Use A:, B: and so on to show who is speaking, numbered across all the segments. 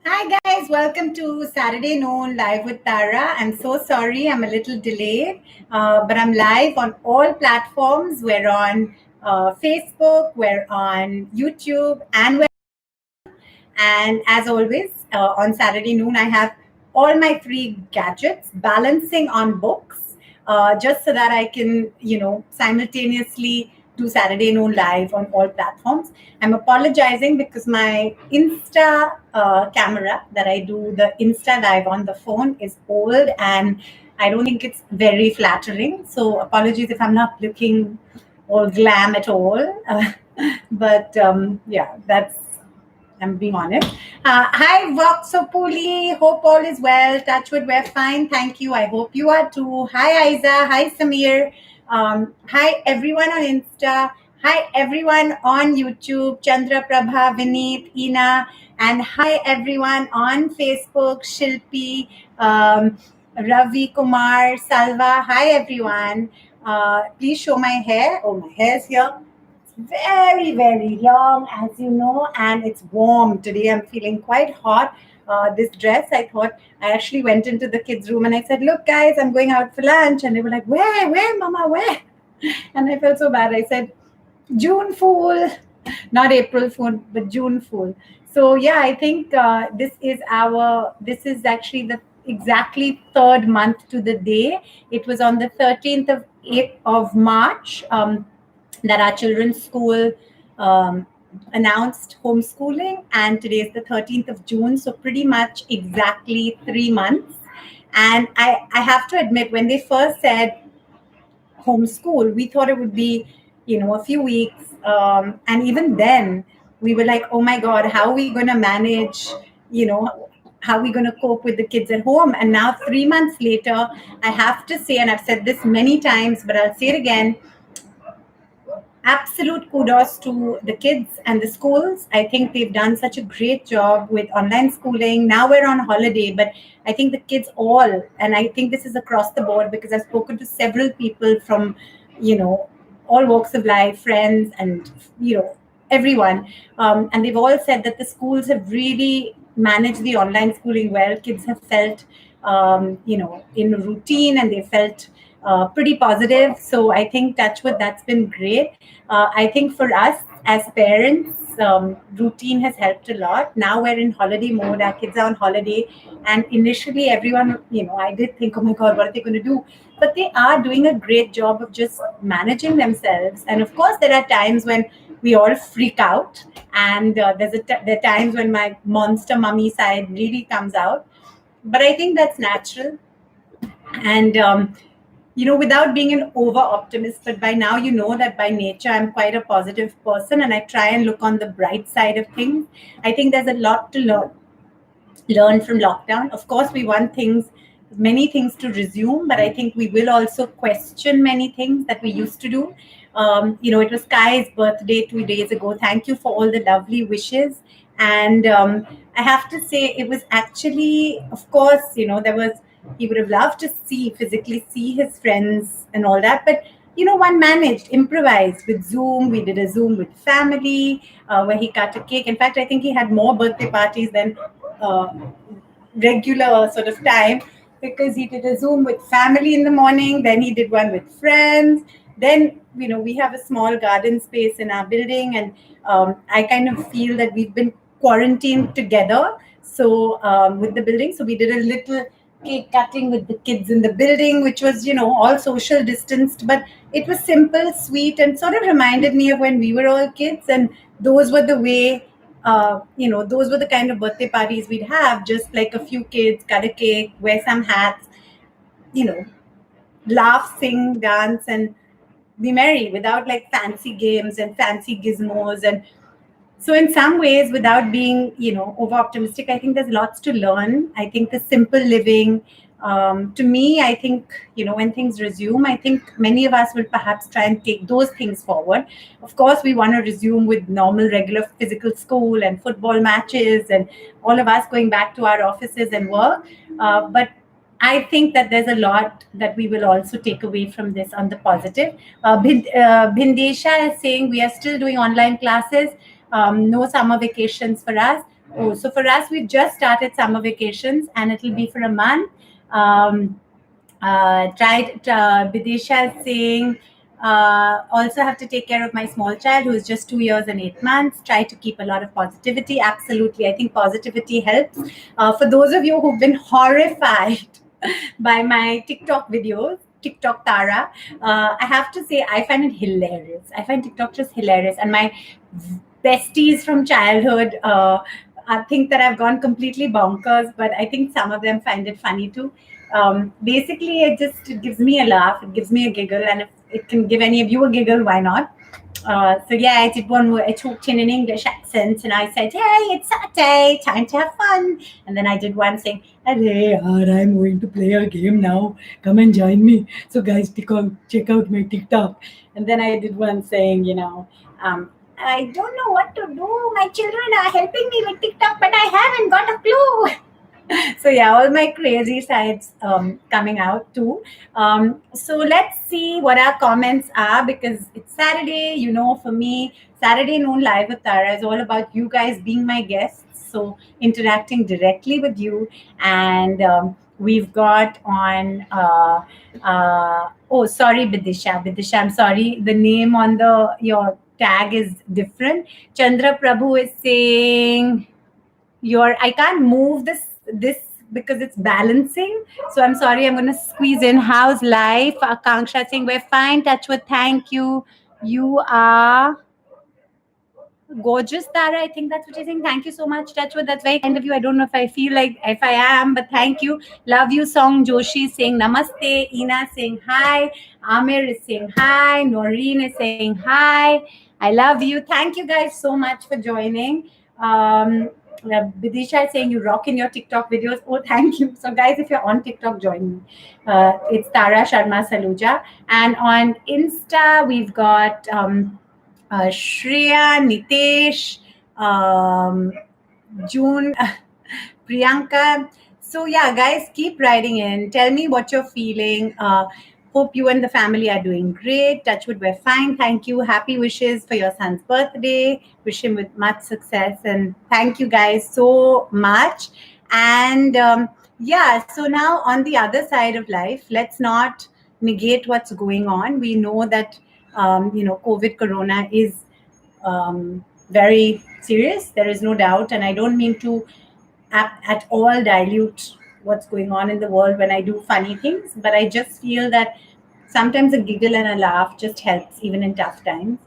A: Hi guys, welcome to Saturday Noon Live with Tara. I'm so sorry, I'm a little delayed, but I'm live on all platforms. We're on Facebook, we're on YouTube, and as always, on Saturday noon, I have all my free gadgets balancing on books, just so that I can, simultaneously do Saturday noon live on all platforms. I'm apologizing because my Insta camera that I do the Insta live on the phone is old and I don't think it's very flattering. So apologies if I'm not looking all glam at all. But yeah, that's I'm being honest. Hi, Voxopuli. Hope all is well. Touchwood, we're fine. Thank you. I hope you are too. Hi, Aiza. Hi, Samir. Hi, everyone on Insta. Hi, everyone on YouTube. Chandra Prabha, Vineet, Ina. And hi, everyone on Facebook. Shilpi, Ravi Kumar, Salva. Hi, everyone. Please show my hair. Oh, my hair's here very, very long, as you know, and it's warm. Today I'm feeling quite hot. This dress, I thought, I actually went into the kids' room and I said, "Look, guys, I'm going out for lunch." And they were like, where, mama, where? And I felt so bad. I said, June Fool, not April Fool, but June Fool. So, yeah, I think this is actually the exactly third month to the day. It was on the 13th of March. That our children's school um, announced homeschooling, and today is the 13th of June, so pretty much exactly 3 months. And I have to admit, when they first said homeschool, we thought it would be, a few weeks. And even then, we were like, oh my God, how are we going to manage, how are we going to cope with the kids at home? And now, 3 months later, I have to say, and I've said this many times, but I'll say it again, absolute kudos to the kids and the schools. I think they've done such a great job with online schooling. Now we're on holiday, but I think the kids all, and I think this is across the board because I've spoken to several people from, you know, all walks of life, friends, and, everyone. And they've all said that the schools have really managed the online schooling well. Kids have felt, in routine, and they felt pretty positive. So I think touchwood, that's been great. I think for us as parents, routine has helped a lot. Now we're in holiday mode. Our kids are on holiday, and initially everyone, I did think, oh my God, what are they going to do? But they are doing a great job of just managing themselves. And of course, there are times when we all freak out, and there are times when my monster mummy side really comes out. But I think that's natural. And without being an over optimist, but by now you know that by nature I'm quite a positive person and I try and look on the bright side of things. I think there's a lot to learn from lockdown. Of course, we want many things to resume, but I think we will also question many things that we used to do. It was Kai's birthday 2 days ago. Thank you for all the lovely wishes. And I have to say, it was actually, of course, he would have loved to physically see his friends and all that. But, one managed, improvised with Zoom. We did a Zoom with family where he cut a cake. In fact, I think he had more birthday parties than uh, regular sort of time, because he did a Zoom with family in the morning, then he did one with friends. Then, we have a small garden space in our building, and I kind of feel that we've been quarantined together. So, with the building, so we did a little cake cutting with the kids in the building, which was, all social distanced, but it was simple, sweet, and sort of reminded me of when we were all kids. And those were the way those were the kind of birthday parties we'd have, just like a few kids, cut a cake, wear some hats, you know, laugh, sing, dance, and be merry without like fancy games and fancy gizmos. And so, in some ways, without being, over optimistic, I think there's lots to learn. I think the simple living, to me, I think, when things resume, I think many of us will perhaps try and take those things forward. Of course, we want to resume with normal, regular physical school and football matches, and all of us going back to our offices and work. But I think that there's a lot that we will also take away from this on the positive. Bhindesha is saying we are still doing online classes. No summer vacations for us. Oh, so for us, we just started summer vacations and it'll be for a month. Um, tried Bidisha is saying, also have to take care of my small child who is just 2 years and 8 months. Try to keep a lot of positivity. Absolutely. I think positivity helps. For those of you who've been horrified by my TikTok videos, TikTok Tara, I have to say, I find it hilarious. I find TikTok just hilarious. And my besties from childhood, I think that I've gone completely bonkers, but I think some of them find it funny too. Basically, it gives me a laugh, it gives me a giggle, and if it can give any of you a giggle, why not? So yeah, I did one where I talked in an English accent and I said, "Hey, it's Saturday, time to have fun." And then I did one saying, "Hey, I'm going to play a game now. Come and join me. So guys, check out my TikTok." And then I did one saying, I don't know what to do. My children are helping me with TikTok, but I haven't got a clue. So yeah, all my crazy sides coming out too. So let's see what our comments are, because it's Saturday. For me, Saturday Noon Live with Tara is all about you guys being my guests, so interacting directly with you. And we've got on oh, sorry, Bidisha, I'm sorry, the name on the your tag is different. Chandra Prabhu is saying, I can't move this because it's balancing. So I'm sorry, I'm gonna squeeze in. How's life? Akanksha saying, we're fine, Touchwood, thank you. You are gorgeous, Tara. I think that's what you're saying. Thank you so much, Touchwood. That's very kind of you. I don't know if I feel like if I am, but thank you. Love you, Song Joshi saying namaste. Ina saying hi. Amir is saying hi. Noreen is saying hi. I love you. Thank you guys so much for joining. Bidisha is saying you rock in your TikTok videos. Oh, thank you. So, guys, if you're on TikTok, join me. It's Tara Sharma Saluja. And on Insta, we've got Shreya, Nitesh, June, Priyanka. So yeah, guys, keep writing in. Tell me what you're feeling. Hope you and the family are doing great. Touchwood, we're fine. Thank you. Happy wishes for your son's birthday. Wish him with much success. And thank you guys so much. And yeah, so now on the other side of life, let's not negate what's going on. We know that COVID corona is very serious. There is no doubt. And I don't mean to at all dilute what's going on in the world when I do funny things, but I just feel that sometimes a giggle and a laugh just helps even in tough times.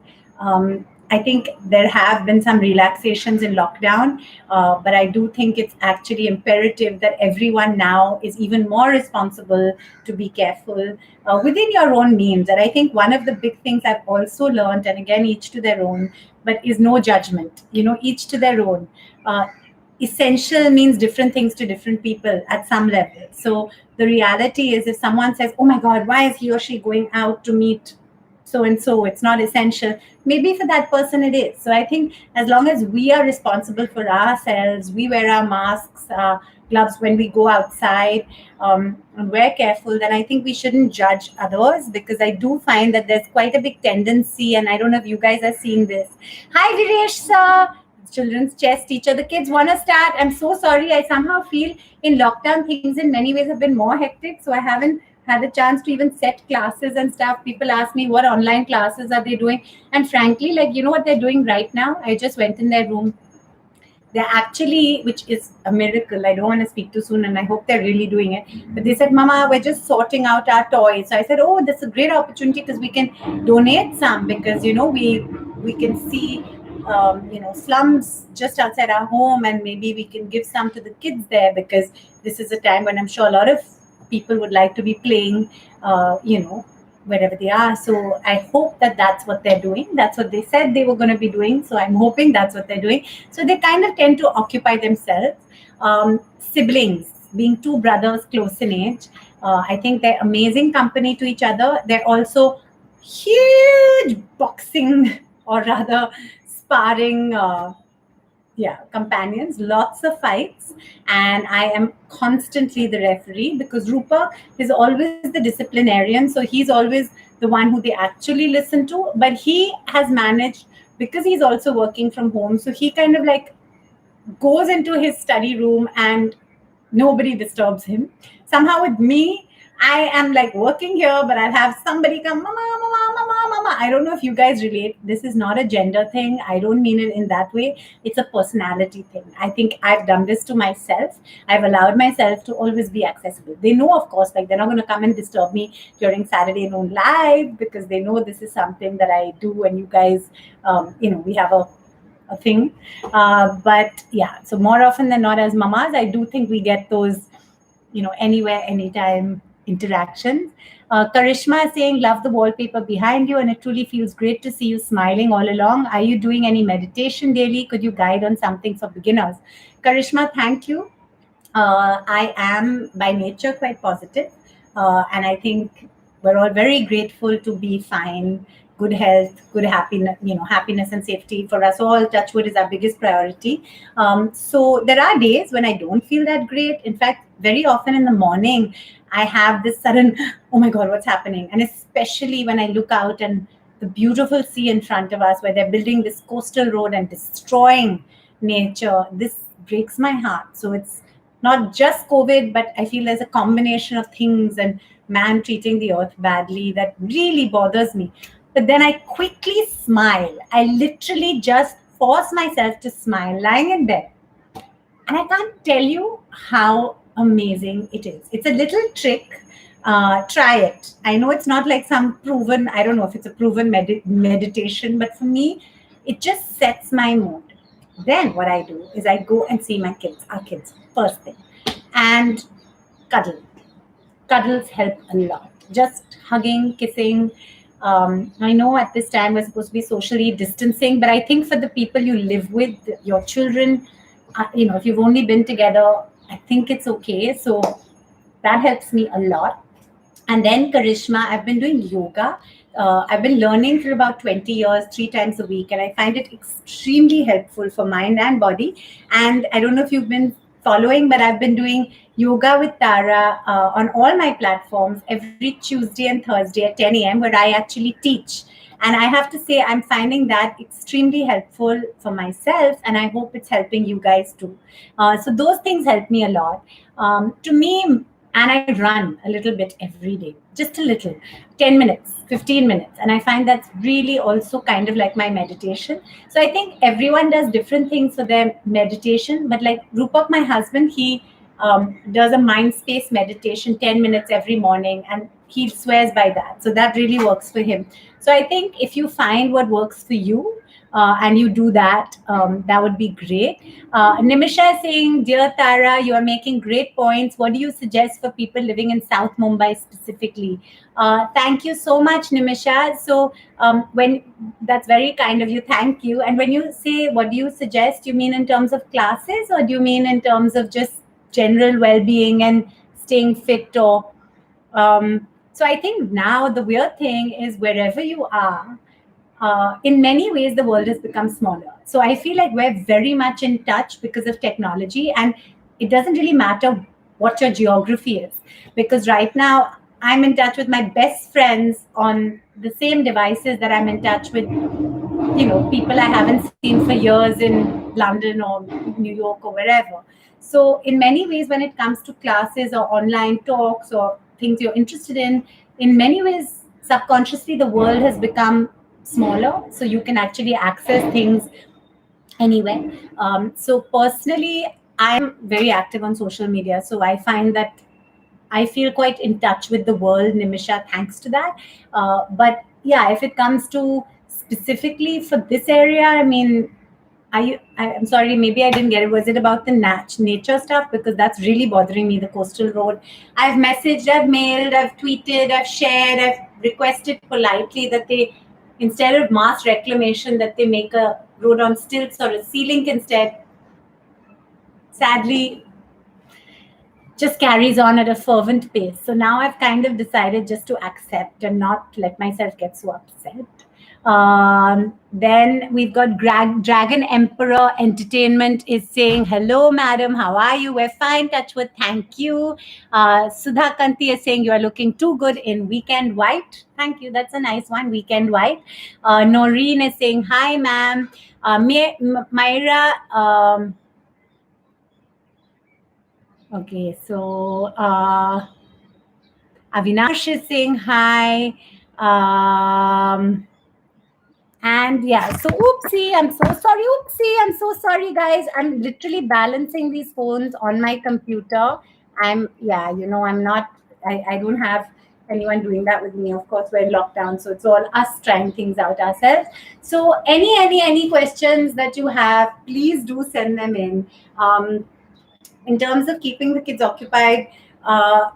A: I think there have been some relaxations in lockdown, but I do think it's actually imperative that everyone now is even more responsible to be careful within your own means. And I think one of the big things I've also learned, and again, each to their own, but is no judgment, each to their own. Essential means different things to different people at some level. So the reality is, if someone says, "Oh my God, why is he or she going out to meet so and so? It's not essential." Maybe for that person it is. So I think as long as we are responsible for ourselves, we wear our masks, gloves when we go outside, and we're careful, then I think we shouldn't judge others, because I do find that there's quite a big tendency, and I don't know if you guys are seeing this. Hi, Viresh sir. Children's chess teacher. The kids want to start. I'm so sorry. I somehow feel in lockdown things in many ways have been more hectic. So I haven't had a chance to even set classes and stuff. People ask me what online classes are they doing. And frankly, what they're doing right now? I just went in their room. They're actually, which is a miracle. I don't want to speak too soon, and I hope they're really doing it. But they said, "Mama, we're just sorting out our toys." So I said, "Oh, that's a great opportunity, because we can donate some, because we can see slums just outside our home, and maybe we can give some to the kids there, because this is a time when I'm sure a lot of people would like to be playing, wherever they are." So I hope that that's what they're doing. That's what they said they were going to be doing. So I'm hoping that's what they're doing. So they kind of tend to occupy themselves. Siblings, being two brothers close in age, I think they're amazing company to each other. They're also huge boxing, or rather sparring companions, lots of fights, and I am constantly the referee, because Rupa is always the disciplinarian, so he's always the one who they actually listen to. But he has managed, because he's also working from home, so he kind of goes into his study room and nobody disturbs him. Somehow with me, I am like working here, but I'll have somebody come, mama, mama, mama, mama. I don't know if you guys relate. This is not a gender thing. I don't mean it in that way. It's a personality thing. I think I've done this to myself. I've allowed myself to always be accessible. They know, of course, like they're not going to come and disturb me during Saturday noon live because they know this is something that I do, and you guys, we have a thing. But yeah, so more often than not, as mamas, I do think we get those, anywhere, anytime interactions. Karishma is saying, love the wallpaper behind you, and it truly feels great to see you smiling all along. Are you doing any meditation daily? Could you guide on something for beginners? Karishma, thank you. I am by nature quite positive, and I think we're all very grateful to be fine, good health, good happiness, happiness and safety for us all. Touchwood is our biggest priority. So there are days when I don't feel that great. In fact, very often in the morning, I have this sudden, oh my God, what's happening? And especially when I look out and the beautiful sea in front of us, where they're building this coastal road and destroying nature, this breaks my heart. So it's not just COVID, but I feel there's a combination of things and man treating the earth badly that really bothers me. But then I quickly smile. I literally just force myself to smile lying in bed. And I can't tell you how amazing it is. It's a little trick. Try it. I know it's not like some proven, I don't know if it's a proven meditation, but for me, it just sets my mood. Then what I do is I go and see my kids, our kids, first thing, and cuddle. Cuddles help a lot. Just hugging, kissing. I know at this time we're supposed to be socially distancing, but I think for the people you live with, your children, if you've only been together, I think it's okay. So that helps me a lot. And then Karishma, I've been doing yoga. I've been learning for about 20 years, 3 times a week, and I find it extremely helpful for mind and body. And I don't know if you've been following, but I've been doing yoga with Tara on all my platforms every Tuesday and Thursday at 10 a.m., where I actually teach. And I have to say, I'm finding that extremely helpful for myself, and I hope it's helping you guys too. So those things help me a lot. To me, and I run a little bit every day, just a little, 10 minutes, 15 minutes. And I find that's really also kind of like my meditation. So I think everyone does different things for their meditation. But like Rupak, my husband, he does a mind space meditation, 10 minutes every morning. And he swears by that. So that really works for him. So I think if you find what works for you, and you do that, that would be great. Nimisha is saying, dear Tara, you are making great points. What do you suggest for people living in South Mumbai specifically? Thank you so much, Nimisha. So when that's very kind of you, thank you. And when you say what do you suggest, you mean in terms of classes, or do you mean in terms of just general well-being and staying fit? Or so I think now the weird thing is wherever you are, in many ways, the world has become smaller. So I feel like we're very much in touch because of technology, and it doesn't really matter what your geography is. Because right now, I'm in touch with my best friends on the same devices that I'm in touch with, people I haven't seen for years in London or New York or wherever. So in many ways, when it comes to classes or online talks or things you're interested in many ways, subconsciously, the world has become smaller, so you can actually access things anywhere. So personally, I'm very active on social media, so I find that I feel quite in touch with the world, Nimisha, thanks to that. But yeah, if it comes to specifically for this area, I mean, I'm sorry, maybe I didn't get it. Was it about the nature stuff? Because that's really bothering me, the coastal road. I've messaged, I've mailed, I've tweeted, I've shared, I've requested politely that they, instead of mass reclamation, that they make a road on stilts or a sea link instead. Sadly, just carries on at a fervent pace. So now I've kind of decided just to accept and not let myself get so upset. Then we've got Dragon Emperor Entertainment is saying, hello, madam, how are you? We're fine, Touchwood, thank you. Sudha Kanti is saying, you are looking too good in weekend white. Thank you, that's a nice one, weekend white. Noreen is saying, hi, ma'am. Myra, Okay, so Avinash is saying hi. Um, And yeah, so oopsie, I'm so sorry. Oopsie, I'm so sorry, guys. I'm literally balancing these phones on my computer. Yeah, I'm not, I don't have anyone doing that with me. Of course, we're in lockdown, so it's all us trying things out ourselves. So, any questions that you have, please do send them in terms of keeping the kids occupied. Uh,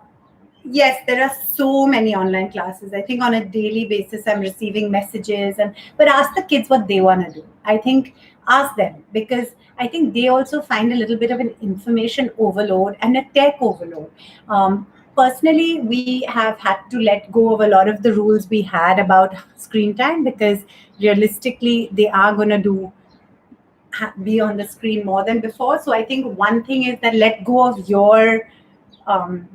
A: Yes, there are so many online classes. I think on a daily basis, I'm receiving messages, but ask the kids what they want to do. I think ask them, because I think they also find a little bit of an information overload and a tech overload. Personally, we have had to let go of a lot of the rules we had about screen time, because realistically, they are going to be on the screen more than before. So I think one thing is that let go of your um,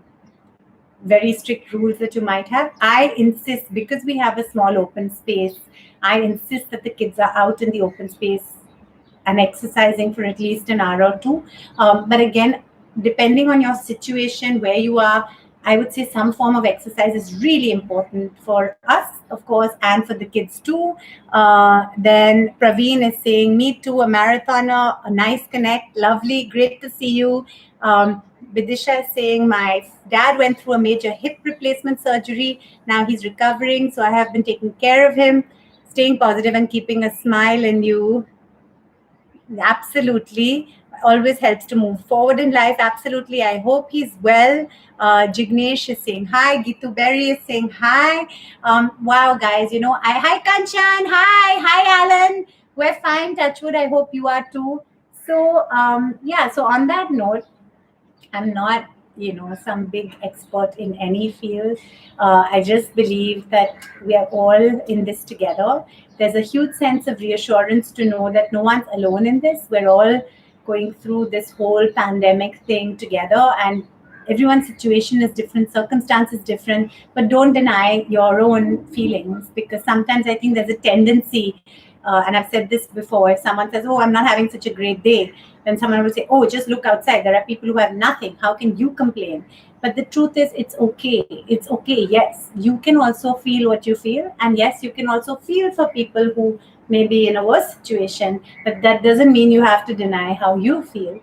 A: very strict rules that you might have. I insist, because we have a small open space, I insist that the kids are out in the open space and exercising for at least an hour or two. But again, depending on your situation, where you are, I would say some form of exercise is really important for us, of course, and for the kids too. Then Praveen is saying, me too, a marathoner, a nice connect, lovely, great to see you. Vidisha is saying, my dad went through a major hip replacement surgery. Now he's recovering, so I have been taking care of him, staying positive and keeping a smile in you. Absolutely. Always helps to move forward in life. Absolutely. I hope he's well. Jignesh is saying hi. Gitu Berry is saying hi. Wow, guys. Hi, Kanchan. Hi. Hi, Alan. We're fine. Touchwood. I hope you are too. So, yeah. So, on that note, I'm not, some big expert in any field. I just believe that we are all in this together. There's a huge sense of reassurance to know that no one's alone in this. We're all going through this whole pandemic thing together, and everyone's situation is different, circumstances different, but don't deny your own feelings, because sometimes I think there's a tendency, and I've said this before, if someone says, oh, I'm not having such a great day, then someone will say, oh, just look outside. There are people who have nothing. How can you complain? But the truth is, it's okay. It's okay. Yes, you can also feel what you feel. And yes, you can also feel for people who may be in a worse situation. But that doesn't mean you have to deny how you feel.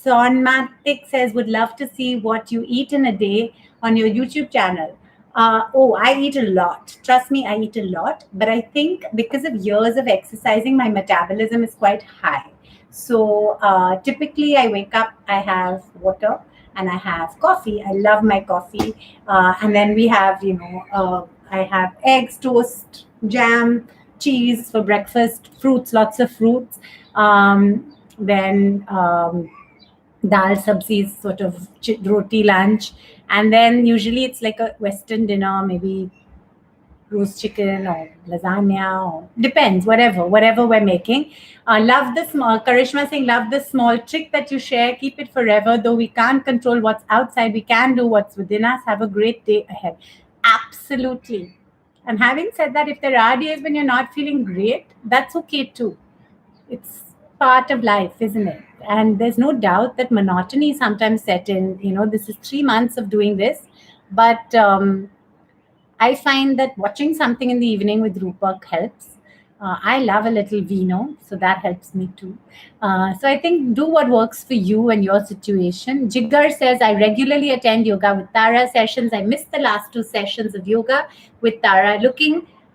A: Sonmatic says, would love to see what you eat in a day on your YouTube channel. Oh, I eat a lot. Trust me, I eat a lot. But I think because of years of exercising, my metabolism is quite high. So typically, I wake up, I have water, and I have coffee. I love my coffee. And then we have, I have eggs, toast, jam, cheese for breakfast, fruits, lots of fruits. Then dal sabzi is sort of roti lunch, and then usually it's like a Western dinner, maybe roast chicken or lasagna, or depends, whatever we're making. Love the small, Karishma saying, love the small trick that you share, keep it forever. Though we can't control what's outside, we can do what's within us. Have a great day ahead. Absolutely. And having said that, if there are days when you're not feeling great, that's okay too. It's part of life, isn't it? And there's no doubt that monotony sometimes set in. This is 3 months of doing this, but I find that watching something in the evening with Rupak helps. I love a little vino, so that helps me too. So I think do what works for you and your situation. Jigar says, I regularly attend yoga with Tara sessions. I missed the last 2 sessions of yoga with Tara.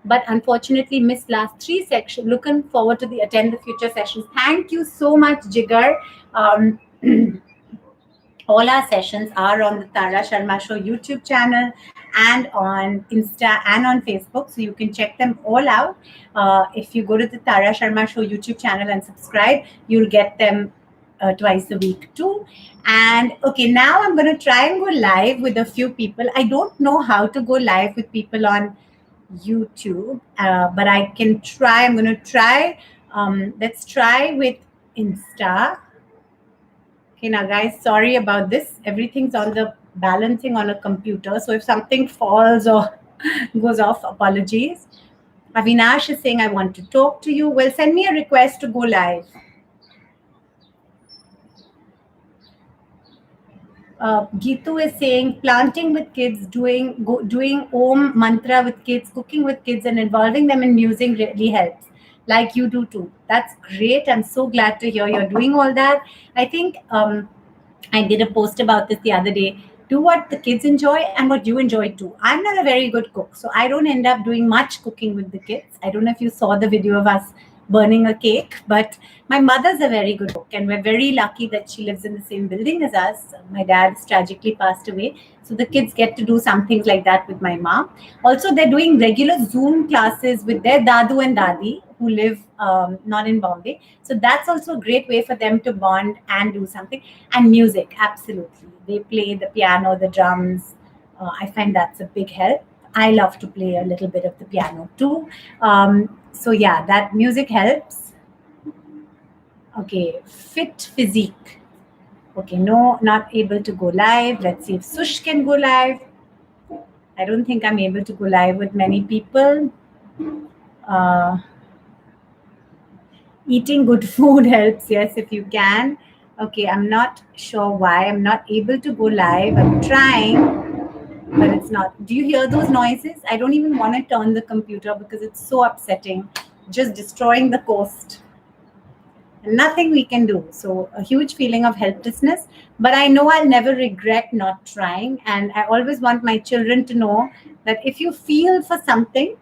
A: But unfortunately missed last 3 sections. Looking forward to attend the future sessions. Thank you so much, Jigar. Um, all our sessions are on the Tara Sharma Show YouTube channel and on Insta and on Facebook. So you can check them all out. If you go to the Tara Sharma Show YouTube channel and subscribe, you'll get them twice a week too. And okay, now I'm going to try and go live with a few people. I don't know how to go live with people on YouTube, but I can try. I'm going to try. Let's try with Insta. Okay, now guys, sorry about this. Everything's on the balancing on a computer. So if something falls or goes off, apologies. Avinash is saying, I want to talk to you. Well, send me a request to go live. Gitu is saying planting with kids, doing Om mantra with kids, cooking with kids, and involving them in music really helps. Like you do too. That's great. I'm so glad to hear you're doing all that. I think I did a post about this the other day. Do what the kids enjoy and what you enjoy too. I'm not a very good cook, so I don't end up doing much cooking with the kids. I don't know if you saw the video of us burning a cake, but my mother's a very good cook, and we're very lucky that she lives in the same building as us. My dad's tragically passed away, so the kids get to do some things like that with my mom. Also, they're doing regular Zoom classes with their dadu and dadi who live not in Bombay. So that's also a great way for them to bond and do something. And music, absolutely. They play the piano, the drums. I find that's a big help. I love to play a little bit of the piano too. So yeah, that music helps. Okay, fit physique. Okay, no, not able to go live. Let's see if Sush can go live. I don't think I'm able to go live with many people. Uh, Eating good food helps, yes, if you can. Okay, I'm not sure why I'm not able to go live. I'm trying, but it's not. Do you hear those noises? I don't even want to turn the computer because it's so upsetting. Just destroying the coast. And nothing we can do. So, a huge feeling of helplessness. But I know I'll never regret not trying. And I always want my children to know that if you feel for something,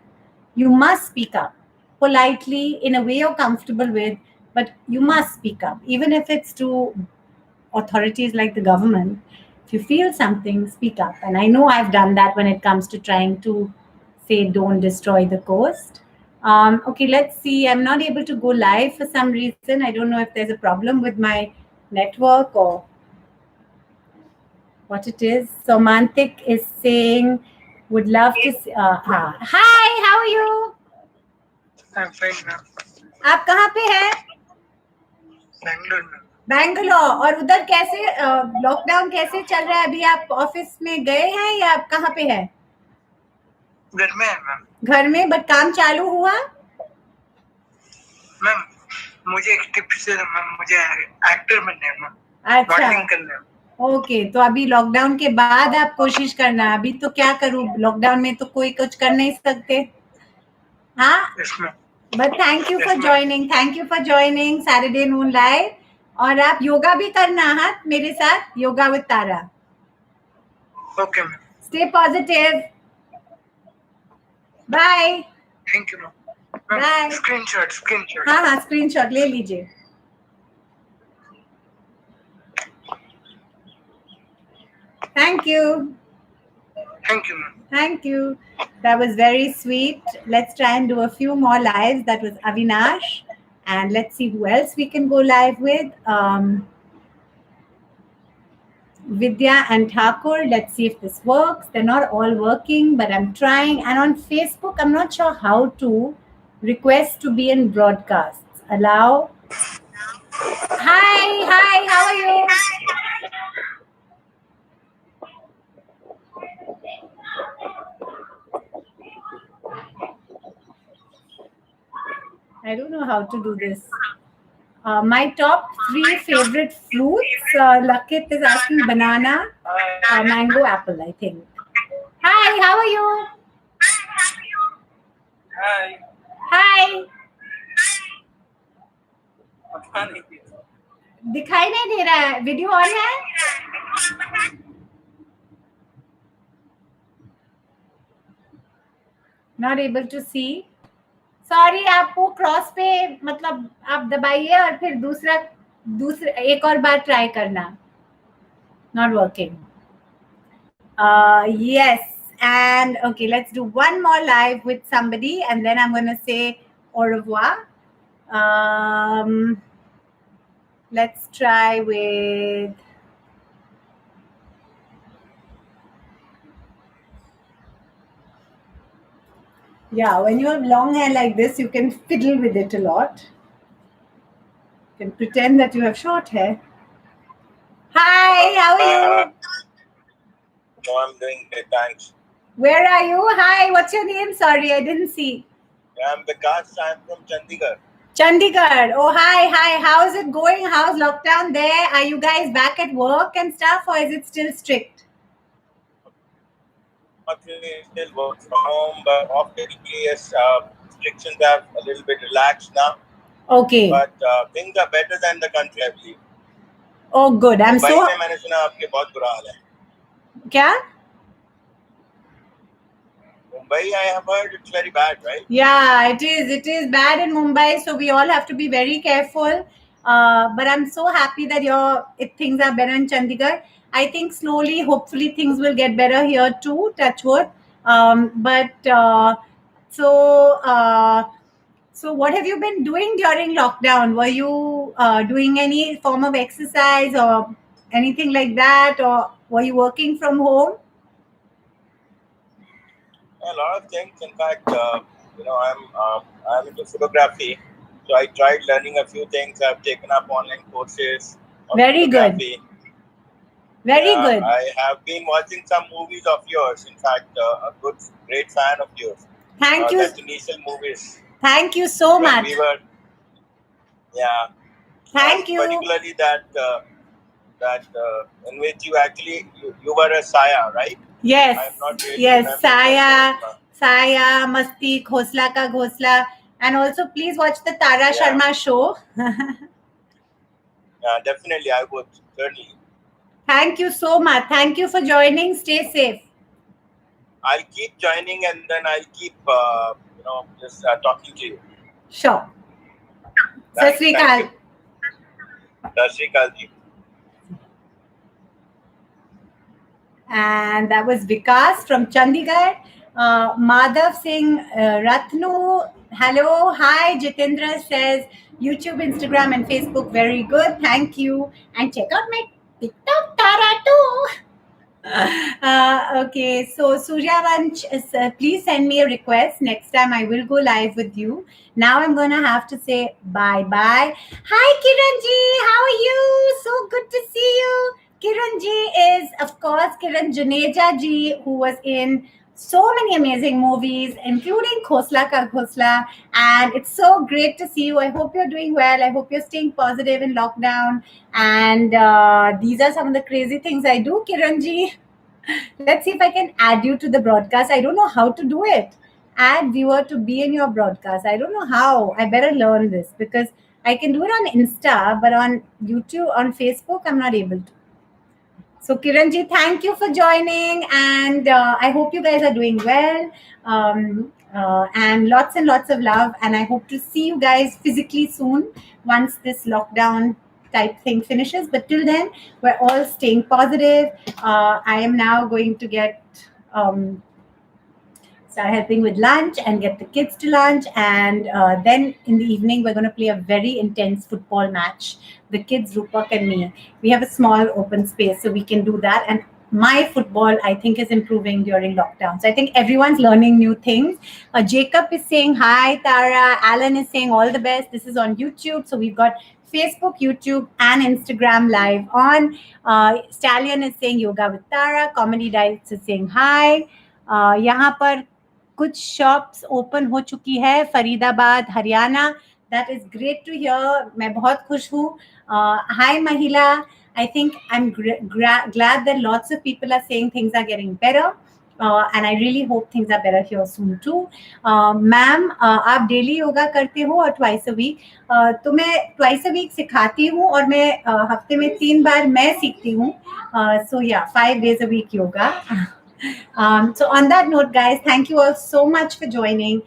A: you must speak up politely in a way you're comfortable with, but you must speak up, even if it's to authorities like the government. If you feel something, speak up. And I know I've done that when it comes to trying to say, don't destroy the coast. Okay, let's see. I'm not able to go live for some reason. I don't know if there's a problem with my network or what it is. So Mantik is saying, would love to see, hi, how are you?
B: I'm fine now.
A: आप कहाँ पे हैं?
B: बैंगलोर में.
A: बैंगलोर. और उधर कैसे lockdown कैसे चल रहा है? अभी आप ऑफिस में गए हैं या आप कहाँ पे हैं?
B: घर में है मैम.
A: घर में, बट काम चालू हुआ?
B: मैम मुझे एक टिप्स दे दो मैम. मुझे एक्टर बनना है मैम.
A: अच्छा,
B: मॉडलिंग करना है.
A: ओके. तो अभी लॉकडाउन के बाद आप कोशिश करना. अभी तो क्या करूँ, लॉकडाउन में तो कोई कुछ कर नहीं सकते. हाँ,
B: yes ma'am.
A: But thank you
B: Yes,
A: for
B: ma'am.
A: Joining Saturday noon live. और आप योगा भी करना है मेरे साथ, yoga with Tara.
B: Okay ma'am.
A: Stay positive. Bye.
B: Thank you ma'am.
A: Bye.
B: Screenshot.
A: हाँ हाँ, स्क्रीनशॉट ले लीजिए. Thank you.
B: Thank you ma'am.
A: Thank you. That was very sweet. Let's try and do a few more lives. That was Avinash. And let's see who else we can go live with. Vidya and Thakur. Let's see if this works. They're not all working, but I'm trying. And on Facebook, I'm not sure how to request to be in broadcasts. Allow. Hi, how are you? I don't know how to do this. My top 3 favorite fruits. Lakit is asking banana, mango, apple, I think. Hi, how are you?
B: Hi.
A: Hi.
B: पता नहीं.
A: दिखाई नहीं दे रहा है. Video on है? Not able to see. Sorry, आपको cross पे मतलब आप दबाइए और फिर दूसरा एक और बार ट्राई करना. Not working. Yes, and okay, let's do one more live with somebody, and then I'm going to say au revoir. Let's try with. Yeah, when you have long hair like this, you can fiddle with it a lot. You can pretend that you have short hair. Hi, how are you?
C: No, I'm doing great, thanks.
A: Where are you? Hi, what's your name? Sorry, I didn't see.
C: I'm Vikas. I'm from Chandigarh.
A: Chandigarh. Oh, hi. How is it going? How's lockdown there? Are you guys back at work and stuff, or is it still strict?
C: Not really, still work from home, but of lately, yes, restrictions have a little bit relaxed now.
A: Okay.
C: But things are better than the country, I believe.
A: Oh, good. I'm
C: Mumbai
A: so.
C: में मैंने सुना आपके बहुत बुरा हाल है.
A: क्या?
C: Mumbai, I have heard it's very bad, right?
A: Yeah, it is. It is bad in Mumbai, so we all have to be very careful. But I'm so happy that things are better in Chandigarh. I think slowly, hopefully, things will get better here too. Touch wood. So, so what have you been doing during lockdown? Were you doing any form of exercise or anything like that, or were you working from home?
C: A lot of things. In fact, I'm into photography, so I tried learning a few things. I've taken up online courses on
A: Very good.
C: photography.
A: Very
C: Yeah,
A: good.
C: I have been watching some movies of yours. In fact, great fan of yours.
A: Thank you.
C: That initial movies
A: Thank you so
C: when
A: much.
C: we were, yeah.
A: Thank you.
C: Particularly that in which you were a Saya, right?
A: Yes.
C: I'm not really
A: Yes.
C: remembering
A: Saya,
C: that name.
A: Saya, Masti, Khosla Ka Ghosla. And also, please watch the Tara
C: Yeah.
A: Sharma Show.
C: Definitely, I would, certainly.
A: Thank you so much. Thank you for joining. Stay safe.
C: I'll keep joining and then I'll keep, just talking to you.
A: Sure.
C: Thank
A: Sat Sri Akal.
C: you. Sat Sri Akal ji.
A: And that was Vikas from Chandigarh. Madhav Singh Ratnu. Hello. Hi. Jitendra says YouTube, Instagram, and Facebook. Very good. Thank you. And check out my TikTok, Tara, too. Okay, so Suryavansh, please send me a request. Next time I will go live with you. Now I'm going to have to say bye-bye. Hi, Kiranji. How are you? So good to see you. Kiranji is, of course, Kiran Juneja ji, who was in so many amazing movies, including Khosla Ka Ghosla. And it's so great to see you. I hope you're doing well. I hope you're staying positive in lockdown. And these are some of the crazy things I do, Kiranji. Let's see if I can add you to the broadcast. I don't know how to do it. Add viewer to be in your broadcast. I don't know how. I better learn this because I can do it on Insta, but on YouTube, on Facebook, I'm not able to. So Kiranji, thank you for joining, and I hope you guys are doing well. And lots of love, and I hope to see you guys physically soon once this lockdown type thing finishes. But till then, we're all staying positive. I am now going to start helping with lunch and get the kids to lunch, and then in the evening we're going to play a very intense football match, the kids, Rupak and me. We have a small open space so we can do that, and my football I think is improving during lockdown, so I think everyone's learning new things. Jacob is saying hi, Tara. Alan is saying all the best. This is on YouTube, so we've got Facebook, YouTube, and Instagram live on. Stallion is saying yoga with Tara. Comedy Diets is saying hi. यहाँ पर कुछ shops open हो चुकी है Faridabad Haryana. That is great to hear. मैं बहुत खुश हूँ. हाय महिला. I think I'm glad that lots of people are saying things are getting better. And I really hope things are better here soon too. Ma'am, आप daily yoga करते हो और twice a week? तो मैं ट्वाइस अ वीक सिखाती हूँ और मैं हफ्ते में 3 बार मैं सीखती हूँ. So yeah, 5 days a week yoga. So on that note, guys, thank you all so much for joining.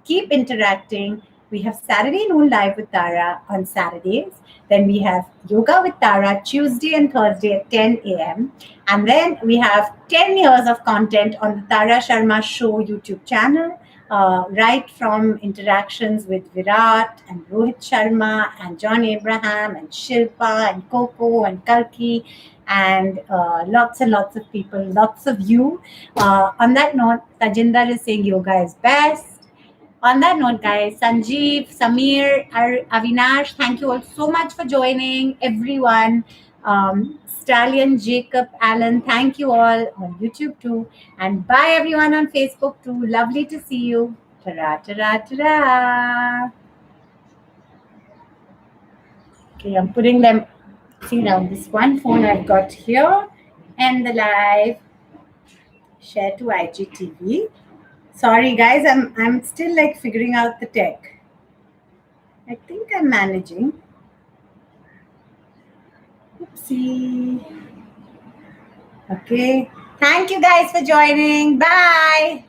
A: Keep interacting. We have Saturday Noon Live with Tara on Saturdays. Then we have Yoga with Tara Tuesday and Thursday at 10 a.m. And then we have 10 years of content on the Tara Sharma Show YouTube channel. Right from interactions with Virat and Rohit Sharma and John Abraham and Shilpa and Coco and Kalki and lots of people, lots of you. On that note, Tajinder is saying yoga is best. On that note, guys, Sanjeev, Samir, Avinash, thank you all so much for joining. Everyone, Stallion, Jacob, Alan, thank you all on YouTube too. And bye everyone on Facebook too. Lovely to see you. Ta-ra, ta-ra, ta-ra. Okay, I'm putting them. See now, this one phone I've got here, and the live share to IGTV. Sorry guys, I'm still like figuring out the tech. I think I'm managing. Oopsie. Okay. Thank you guys for joining. Bye.